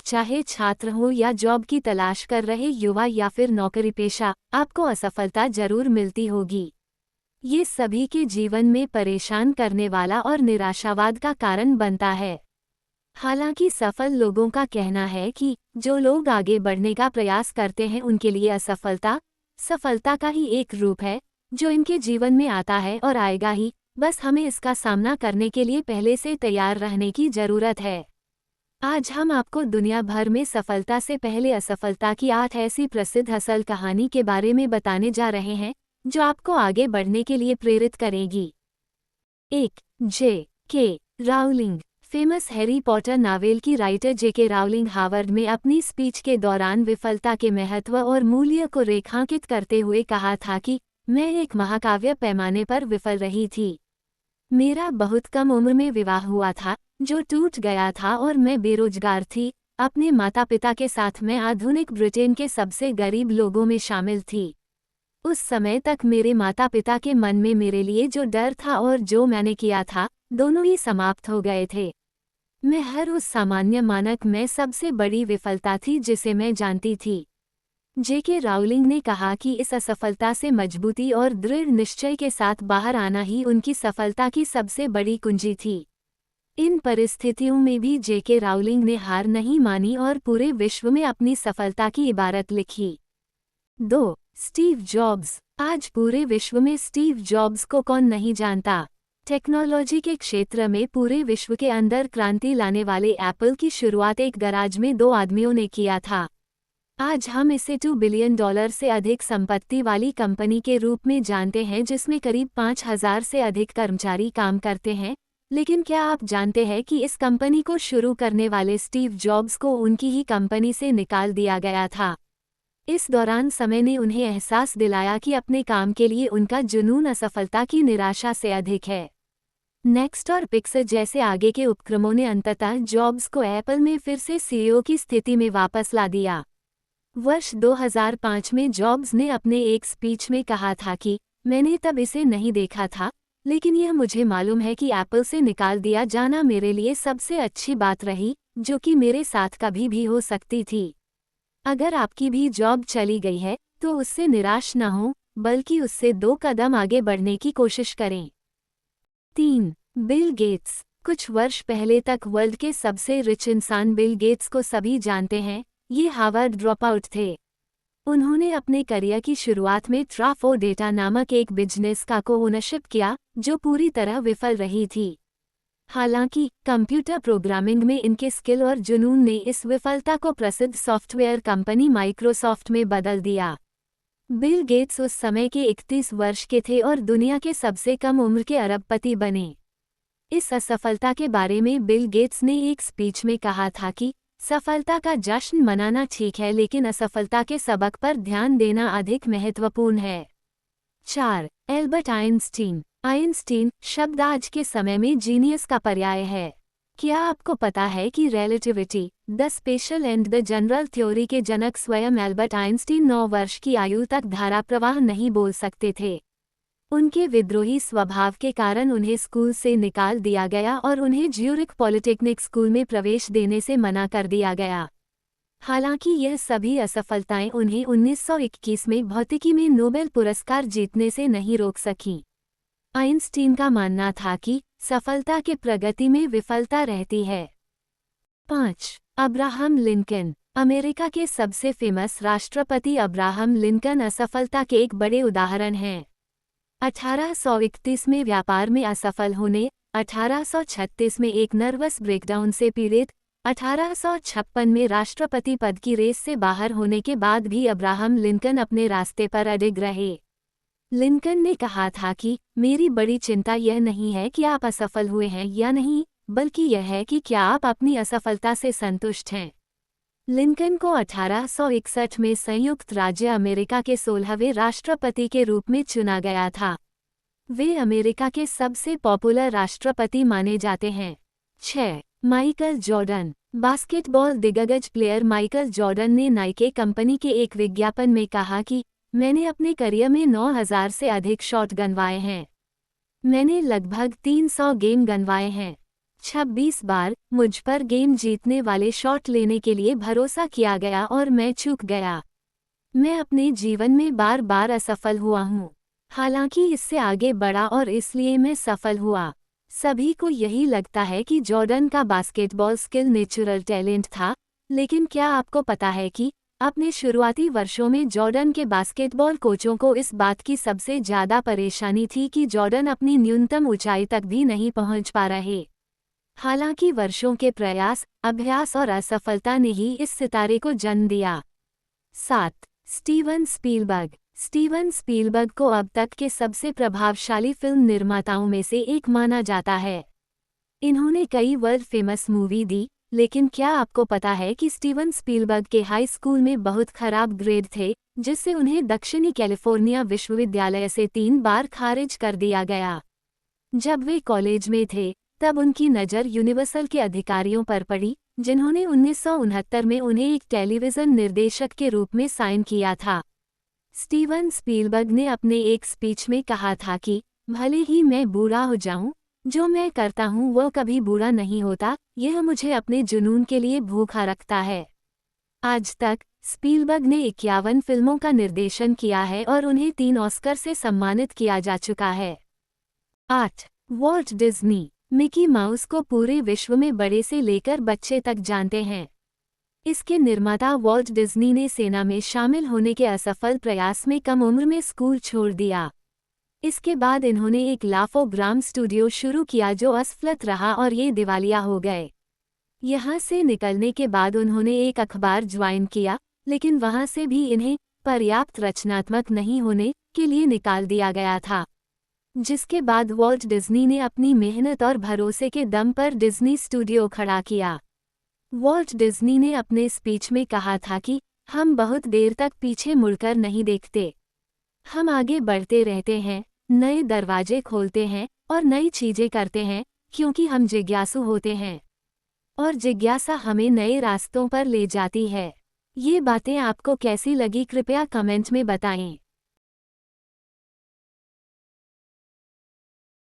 चाहे छात्र हो या जॉब की तलाश कर रहे युवा या फिर नौकरी पेशा, आपको असफलता जरूर मिलती होगी। ये सभी के जीवन में परेशान करने वाला और निराशावाद का कारण बनता है। हालांकि सफल लोगों का कहना है कि जो लोग आगे बढ़ने का प्रयास करते हैं उनके लिए असफलता सफलता का ही एक रूप है जो इनके जीवन में आता है और आएगा ही, बस हमें इसका सामना करने के लिए पहले से तैयार रहने की जरूरत है। आज हम आपको दुनिया भर में सफलता से पहले असफलता की 8 ऐसी प्रसिद्ध असल कहानी के बारे में बताने जा रहे हैं जो आपको आगे बढ़ने के लिए प्रेरित करेगी। 1. J.K. Rowling. Famous Harry Potter novel की राइटर J.K. राउलिंग हार्वर्ड में अपनी स्पीच के दौरान विफलता के महत्व और मूल्य को रेखांकित करते हुए कहा था कि मैं एक महाकाव्य पैमाने पर विफल रही थी। मेरा बहुत कम उम्र में विवाह हुआ था जो टूट गया था और मैं बेरोजगार थी। अपने माता पिता के साथ मैं आधुनिक ब्रिटेन के सबसे गरीब लोगों में शामिल थी। उस समय तक मेरे माता पिता के मन में मेरे लिए जो डर था और जो मैंने किया था, दोनों ही समाप्त हो गए थे। मैं हर उस सामान्य मानक में सबसे बड़ी विफलता थी जिसे मैं जानती थी। J.K. राउलिंग ने कहा कि इस असफलता से मजबूती और दृढ़ निश्चय के साथ बाहर आना ही उनकी सफलता की सबसे बड़ी कुंजी थी। इन परिस्थितियों में भी J.K. राउलिंग ने हार नहीं मानी और पूरे विश्व में अपनी सफलता की इबारत लिखी। 2. Steve jobs. आज पूरे विश्व में स्टीव जॉब्स को कौन नहीं जानता। टेक्नोलॉजी के क्षेत्र में पूरे विश्व के अंदर क्रांति लाने वाले एप्पल की शुरुआत एक गैराज में 2 आदमियों ने किया था। आज हम इसे $2 बिलियन से अधिक संपत्ति वाली कंपनी के रूप में जानते हैं जिसमें करीब 5,000 से अधिक कर्मचारी काम करते हैं। लेकिन क्या आप जानते हैं कि इस कंपनी को शुरू करने वाले स्टीव जॉब्स को उनकी ही कंपनी से निकाल दिया गया था। इस दौरान समय ने उन्हें एहसास दिलाया कि अपने काम के लिए उनका जुनून असफलता की निराशा से अधिक है। नेक्स्ट और पिक्सर जैसे आगे के उपक्रमों ने अंततः जॉब्स को एप्पल में फिर से सीईओ की स्थिति में वापस ला दिया। वर्ष 2005 में जॉब्स ने अपने एक स्पीच में कहा था कि मैंने तब इसे नहीं देखा था, लेकिन यह मुझे मालूम है कि एप्पल से निकाल दिया जाना मेरे लिए सबसे अच्छी बात रही जो कि मेरे साथ कभी भी हो सकती थी। अगर आपकी भी जॉब चली गई है तो उससे निराश न हो, बल्कि उससे 2 कदम आगे बढ़ने की कोशिश करें। 3. Bill Gates. कुछ वर्ष पहले तक वर्ल्ड के सबसे रिच इंसान बिल गेट्स को सभी जानते हैं। ये हार्वर्ड ड्रॉपआउट थे। उन्होंने अपने करियर की शुरुआत में ट्राफो डेटा नामक एक बिजनेस का को-ओनरशिप किया जो पूरी तरह विफल रही थी। हालांकि कंप्यूटर प्रोग्रामिंग में इनके स्किल और जुनून ने इस विफलता को प्रसिद्ध सॉफ्टवेयर कंपनी माइक्रोसॉफ्ट में बदल दिया। बिल गेट्स उस समय के 31 वर्ष के थे और दुनिया के सबसे कम उम्र के अरबपति बने। इस असफलता के बारे में बिल गेट्स ने एक स्पीच में कहा था कि सफलता का जश्न मनाना ठीक है, लेकिन असफलता के सबक पर ध्यान देना अधिक महत्वपूर्ण है। 4. Albert Einstein. आइंस्टीन शब्द आज के समय में जीनियस का पर्याय है। क्या आपको पता है कि relativity, the special and the general theory के जनक स्वयं एल्बर्ट आइंस्टीन 9 वर्ष की आयु तक धारा प्रवाह नहीं बोल सकते थे। उनके विद्रोही स्वभाव के कारण उन्हें स्कूल से निकाल दिया गया और उन्हें ज्यूरिख पॉलिटेक्निक स्कूल में प्रवेश देने से मना कर दिया गया। हालांकि यह सभी असफलताएं उन्हें 1921 में भौतिकी में नोबेल पुरस्कार जीतने से नहीं रोक सकीं। आइंस्टीन का मानना था कि सफलता के प्रगति में विफलता रहती है। 5. Abraham Lincoln. अमेरिका के सबसे फेमस राष्ट्रपति अब्राहम लिंकन असफलता के एक बड़े उदाहरण हैं। 1831 में व्यापार में असफल होने, 1836 में एक नर्वस ब्रेकडाउन से पीड़ित, 1856 में राष्ट्रपति पद की रेस से बाहर होने के बाद भी अब्राहम लिंकन अपने रास्ते पर अडिग रहे। लिंकन ने कहा था कि मेरी बड़ी चिंता यह नहीं है कि आप असफल हुए हैं या नहीं, बल्कि यह है कि क्या आप अपनी असफलता से संतुष्ट हैं। लिंकन को 1861 में संयुक्त राज्य अमेरिका के 16वें राष्ट्रपति के रूप में चुना गया था। वे अमेरिका के सबसे पॉपुलर राष्ट्रपति माने जाते हैं। 6. Michael Jordan. बास्केटबॉल दिग्गज प्लेयर माइकल जॉर्डन ने नाइके कंपनी के एक विज्ञापन में कहा कि मैंने अपने करियर में 9,000 से अधिक शॉट गनवाए हैं। मैंने लगभग 300 गेम गनवाए हैं। 26 बार मुझ पर गेम जीतने वाले शॉट लेने के लिए भरोसा किया गया और मैं चूक गया। मैं अपने जीवन में बार बार असफल हुआ हूँ। हालांकि इससे आगे बढ़ा और इसलिए मैं सफल हुआ। सभी को यही लगता है कि जॉर्डन का बास्केटबॉल स्किल नेचुरल टैलेंट था, लेकिन क्या आपको पता है कि अपने शुरुआती वर्षों में जॉर्डन के बास्केटबॉल कोचों को इस बात की सबसे ज़्यादा परेशानी थी कि जॉर्डन अपनी न्यूनतम ऊंचाई तक भी नहीं पहुंच पा रहे। हालांकि वर्षों के प्रयास, अभ्यास और असफलता ने ही इस सितारे को जन्म दिया। 7. Steven Spielberg. स्टीवन स्पीलबर्ग को अब तक के सबसे प्रभावशाली फिल्म निर्माताओं में से एक माना जाता है। इन्होंने कई वर्ल्ड फेमस मूवी दी, लेकिन क्या आपको पता है कि स्टीवन स्पीलबर्ग के हाई स्कूल में बहुत खराब ग्रेड थे, जिससे उन्हें दक्षिणी कैलिफोर्निया विश्वविद्यालय से 3 बार खारिज कर दिया गया। जब वे कॉलेज में थे, तब उनकी नज़र यूनिवर्सल के अधिकारियों पर पड़ी, जिन्होंने 1969 में उन्हें एक टेलीविज़न निर्देशक के रूप में साइन किया था। स्टीवन स्पीलबर्ग ने अपने एक स्पीच में कहा था कि भले ही मैं बूढ़ा हो जाऊं, जो मैं करता हूं वो कभी बुरा नहीं होता, यह मुझे अपने जुनून के लिए भूखा रखता है। आज तक स्पीलबर्ग ने 51 फिल्मों का निर्देशन किया है और उन्हें 3 ऑस्कर से सम्मानित किया जा चुका है। 8. Walt Disney. मिकी माउस को पूरे विश्व में बड़े से लेकर बच्चे तक जानते हैं। इसके निर्माता वॉल्ट डिज्नी ने सेना में शामिल होने के असफल प्रयास में कम उम्र में स्कूल छोड़ दिया। इसके बाद इन्होंने एक लाफोग्राम स्टूडियो शुरू किया जो असफल रहा और ये दिवालिया हो गए। यहाँ से निकलने के बाद उन्होंने एक अखबार ज्वाइन किया, लेकिन वहाँ से भी इन्हें पर्याप्त रचनात्मक नहीं होने के लिए निकाल दिया गया था। जिसके बाद वॉल्ट डिज्नी ने अपनी मेहनत और भरोसे के दम पर डिज्नी स्टूडियो खड़ा किया। वॉल्ट डिज्नी ने अपने स्पीच में कहा था कि हम बहुत देर तक पीछे मुड़कर नहीं देखते। हम आगे बढ़ते रहते हैं, नए दरवाजे खोलते हैं और नई चीजें करते हैं, क्योंकि हम जिज्ञासु होते हैं और जिज्ञासा हमें नए रास्तों पर ले जाती है। ये बातें आपको कैसी लगी कृपया कमेंट में बताएं।